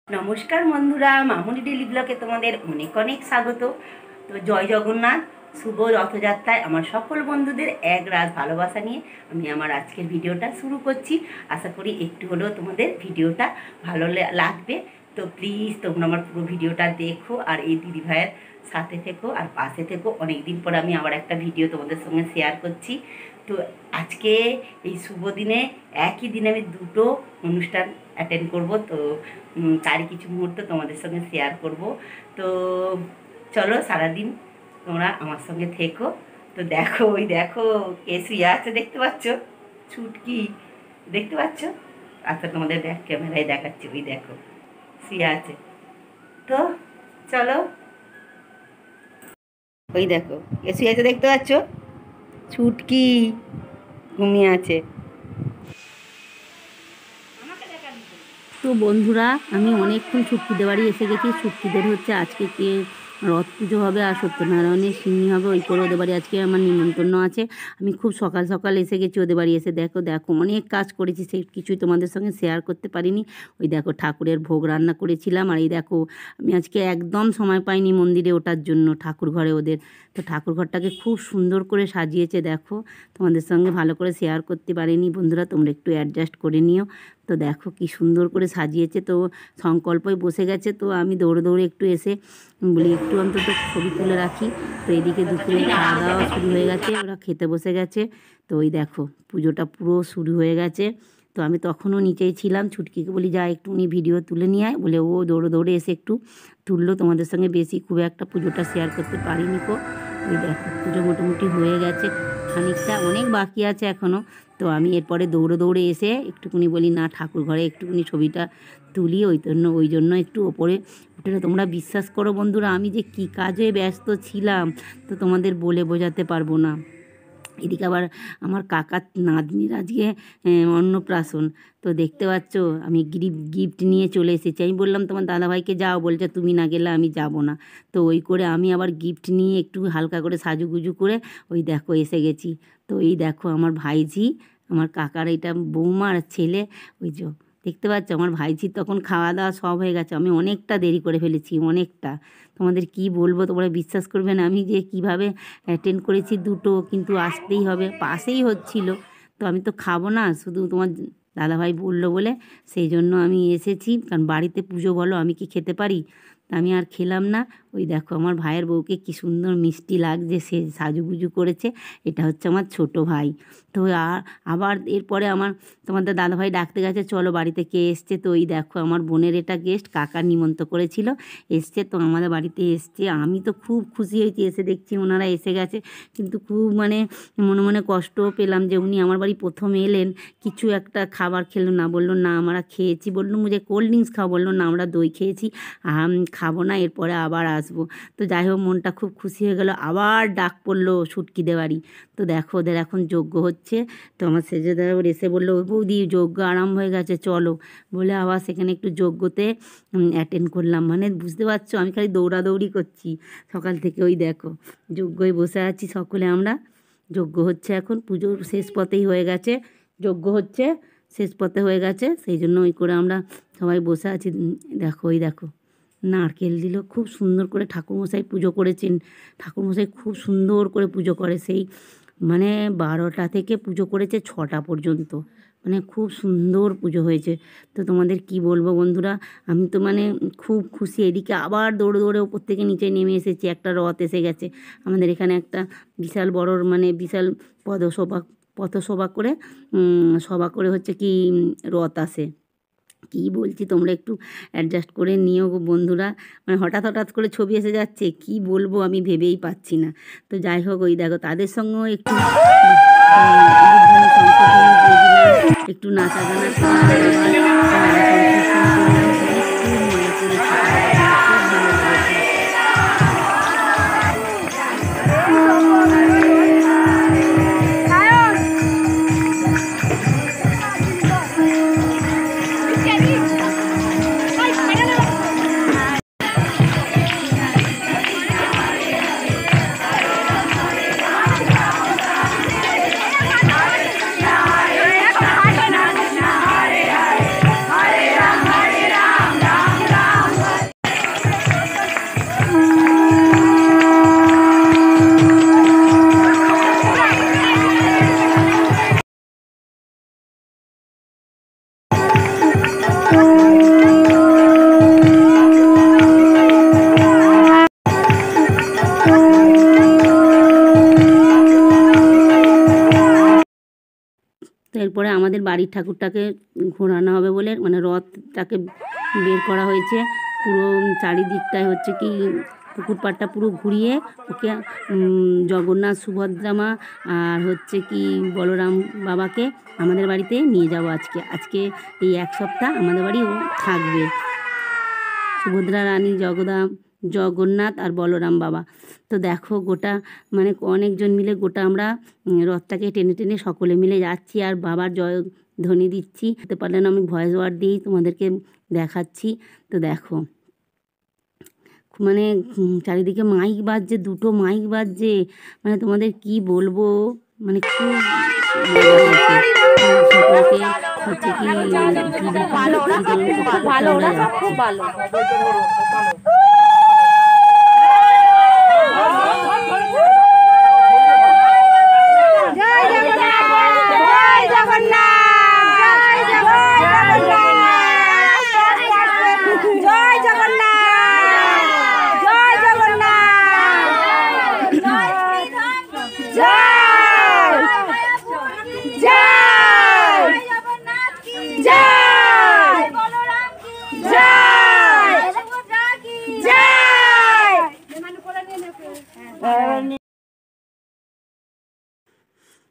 নমস্কার বন্ধুরা, মামুনি ডেলি ব্লগে তোমাদের অনেক অনেক স্বাগত। তো জয় জগন্নাথ, শুভ রথযাত্রায় আমার সকল বন্ধুদের এক রাত ভালোবাসা নিয়ে আমি আমার আজকের ভিডিওটা শুরু করছি। আশা করি একটু হলেও তোমাদের ভিডিওটা ভালো লাগবে। তো প্লিজ তোমরা আমার পুরো ভিডিওটা দেখো আর এই দিদিভাইয়ের সাথে থেকো আর পাশে থেকো। অনেক দিন পর আমি আবার একটা ভিডিও তোমাদের সঙ্গে শেয়ার করছি। তো আজকে এই শুভ দিনে একই দিনে আমি দুটো অনুষ্ঠান অ্যাটেন্ড করব। তো তারই কিছু মুহূর্ত তোমাদের সঙ্গে শেয়ার করব। তো চলো সারাদিন তোমরা আমার সঙ্গে থেকো। তো দেখো, ওই দেখো কে শুয়ে আছে দেখতে পাচ্ছ, ছুটকি দেখতে পাচ্ছ? আচ্ছা তোমাদের ব্যাক ক্যামেরায় দেখাচ্ছি, ওই দেখো শুয়ে আছে। তো চলো, ওই দেখো কে শুয়ে আছে দেখতে পাচ্ছ, ছুটকি ঘুমিয়ে আছে। তো বন্ধুরা, আমি অনেকক্ষণ ছুটকিদের বাড়ি এসে গেছি। ছুটকিদের হচ্ছে আজকে কে রথ পুজো হবে আর সত্যনারায়ণের সিন্নি হবে, ওই করে ওদের বাড়ি আজকে আমার নিমন্ত্রণ আছে। আমি খুব সকাল সকাল এসে গেছি ওদের বাড়ি। এসে দেখো দেখো অনেক কাজ করেছি, সে কিছুই তোমাদের সঙ্গে শেয়ার করতে পারিনি। ওই দেখো ঠাকুরের ভোগ রান্না করেছিলাম। আর এই দেখো আমি আজকে একদম সময় পাইনি মন্দিরে ওঠার জন্য, ঠাকুর ঘরে ওদের। তো ঠাকুর ঘরটাকে খুব সুন্দর করে সাজিয়েছে দেখো, তোমাদের সঙ্গে ভালো করে শেয়ার করতে পারিনি বন্ধুরা, তোমরা একটু অ্যাডজাস্ট করে নিও। তো দেখো কি সুন্দর করে সাজিয়েছে। তো সংকল্পই বসে গেছে। তো আমি দৌড়ে দৌড়ে একটু এসে বলি একটু অন্তত ছবি তুলে রাখি। তো এদিকে দুপুরে খাওয়া দাওয়া শুরু হয়ে গেছে, ওরা খেতে বসে গেছে। তো ওই দেখো পুজোটা পুরো শুরু হয়ে গেছে। তো আমি তখনও নিচেই ছিলাম, ছুটকিকে বলি যা একটুখানি ভিডিও তুলে নিয়ে আয়, বলে ও দৌড়ে দৌড়ে এসে একটু তুললো। তোমাদের সঙ্গে বেশি খুব একটা পুজোটা শেয়ার করতে পারিনি কো। ওই দেখো পুজো মোটামুটি হয়ে গেছে, খানিকটা অনেক বাকি আছে এখনও। তো আমি এরপরে দৌড়ে দৌড়ে এসে একটুকুনি বলি না ঠাকুর ঘরে একটুকুনি ছবিটা তুলি। ওই জন্য একটু ওপরে উঠে। তোমরা বিশ্বাস করো বন্ধুরা, আমি যে কী কাজে ব্যস্ত ছিলাম তো তোমাদের বলে বোঝাতে পারবো না। এদিকে আবার আমার কাকার নাতনির আজকে অন্নপ্রাশন। তো দেখতে পাচ্ছ আমি গিফট নিয়ে চলে এসেছি। আমি বললাম তোমার দাদাভাইকে যাও, বলছে তুমি না গেলে আমি যাব না। তো ওই করে আমি আবার গিফট নিয়ে একটু হালকা করে সাজুগুজু করে ওই দেখো এসে গেছি। তো এই দেখো আমার ভাইঝি, আমার কাকার এটা বৌমার ছেলে। ওই যে দেখতে পাচ্ছ আমার ভাইঝির তখন খাওয়া দাওয়া সব হয়ে গেছে। আমি অনেকটা দেরি করে ফেলেছি, অনেকটা। তোমাদের কি বলবো, তোমরা বিশ্বাস করবে না আমি যে কিভাবে অ্যাটেন্ড করেছি দুটো, কিন্তু আসতেই হবে, পাশেই হচ্ছিল। তো আমি তো খাবো না, শুধু তোমার দাদাভাই বললো বলে সেই জন্য আমি এসেছি। কারণ বাড়িতে পুজো বলো, আমি কি খেতে পারি? আমি আর খেলাম না। ওই দেখো আমার ভাইয়ের বউকে কি সুন্দর মিষ্টি লাগছে, সে সাজুগুজু করেছে। এটা হচ্ছে আমার ছোট ভাই। তো আবার এরপরে আমার তোমাদের দাদাভাই ডাকতে গেছে, চলো বাড়িতে কে এসছে। তো ওই দেখো আমার বোনের এটা গেস্ট, কাকার নিমন্ত্রণ করেছিল, এসছে। তো আমাদের বাড়িতে এসছে, আমি তো খুব খুশি হয়েছি এসে দেখছি ওনারা এসে গেছে। কিন্তু খুব মানে মনে মনে কষ্টও পেলাম যে উনি আমার বাড়ি প্রথম এলেন, কিছু একটা খাবার খেলো না, বললো না আমরা খেয়েছি। বললো মুঝে কোল্ড ড্রিঙ্কস খাও, বললো না আমরা দই খেয়েছি, খাবো না, এরপরে আবার আসবো। তো যাই হোক মনটা খুব খুশি হয়ে গেল। আবার ডাক পড়লো ছুটকিদের বাড়ি। তো দেখো ওদের এখন যজ্ঞ হচ্ছে। তো আমার সেজেদার এসে বললো বৌদি যজ্ঞ আরম্ভ হয়ে গেছে চলো, বলে আবার সেখানে একটু যজ্ঞতে অ্যাটেন্ড করলাম। মানে বুঝতে পারছো আমি খালি দৌড়াদৌড়ি করছি সকাল থেকে। ওই দেখো যজ্ঞই বসে আছি সকলে আমরা, যজ্ঞ হচ্ছে এখন, পুজোর শেষ পথেই হয়ে গেছে, যজ্ঞ হচ্ছে শেষ পথে হয়ে গেছে, সেই জন্য ওই করে আমরা সবাই বসে আছি। দেখো ওই দেখো নারকেল দিল, খুব সুন্দর করে ঠাকুরমশাই পুজো করেছেন। ঠাকুরমশাই খুব সুন্দর করে পুজো করে, সেই মানে 12টা থেকে পুজো করেছে 6টা পর্যন্ত, মানে খুব সুন্দর পুজো হয়েছে। তো তোমাদের কি বলবো বন্ধুরা, আমি তো মানে খুব খুশি। এদিকে আবার দৌড়ে দৌড়ে ওপর থেকে নিচে নেমে এসেছি, একটা রথ এসে গেছে আমাদের এখানে, একটা বিশাল বড় মানে বিশাল পথসভা করে সভা করে হচ্ছে কি রথ আসে। কি বলছি তোমরা একটু অ্যাডজাস্ট করে নিও গো বন্ধুরা, মানে হঠাৎ হঠাৎ করে ছবি এসে যাচ্ছে, কি বলবো আমি ভেবেই পাচ্ছি না। তো যাই হোক ওই দেখো তাদের সঙ্গেও একটু একটু নাচা গানা আমাদের বাড়ির ঠাকুরটাকে ঘোরানো হবে বলে মানে রথটাকে বের করা হয়েছে। পুরো চারিদিকটায় হচ্ছে কি পুকুর পাড়টা পুরো ঘুরিয়ে ওকে জগন্নাথ, সুভদ্রা মা আর হচ্ছে কি বলরাম বাবাকে আমাদের বাড়িতে নিয়ে যাব আজকে এই এক সপ্তাহ আমাদের বাড়ি ও থাকবে। সুভদ্রা রানী, জগন্নাথ আর বলরাম বাবা। তো দেখো গোটা মানে অনেকজন মিলে গোটা আমরা রথটাকে টেনে টেনে সকলে মিলে যাচ্ছি আর বাবার জয় ধ্বনি দিচ্ছি। হতে পারলে না আমি ভয়েস ওভার দিয়েই তোমাদেরকে দেখাচ্ছি। তো দেখো মানে চারিদিকে মাইক বাজছে, 2টো মাইক বাজছে, মানে তোমাদের কি বলবো, মানে খুব সকলকে হচ্ছে কি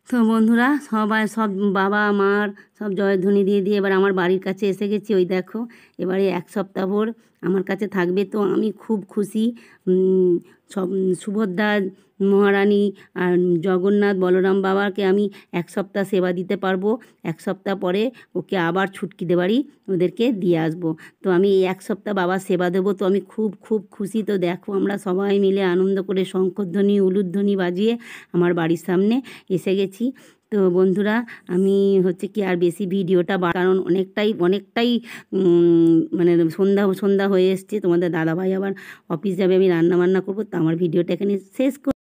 তো বন্ধুরা সব বাবা মার সব জয়ধ্বনি দিয়ে দিয়ে এবার আমার বাড়ির কাছে এসে গেছি। ওই দেখো এবারে এক সপ্তাহ ভর আমার কাছে থাকবে। তো আমি খুব খুশি। সব সুভদ্রা মহারানী আর জগন্নাথ বলরাম বাবাকে আমি এক সপ্তাহ সেবা দিতে পারবো। এক সপ্তাহ পরে ওকে আবার ছুটকিতে বাড়ি ওদেরকে দিয়ে আসবো। তো আমি এই এক সপ্তাহ বাবার সেবা দেবো। তো আমি খুব খুব খুশি। তো দেখো আমরা সবাই মিলে আনন্দ করে শঙ্খধ্বনি উলুধ্বনি বাজিয়ে আমার বাড়ির সামনে এসে গেছি। তো বন্ধুরা আমি হচ্ছে কি আর বেশি ভিডিওটা কারণ অনেকটাই মানে সন্ধ্যা হয়ে এসছে। তোমাদের দাদাভাই আবার অফিস যাবে, আমি রান্না বান্না করবো। তো আমার ভিডিওটা এখানে শেষ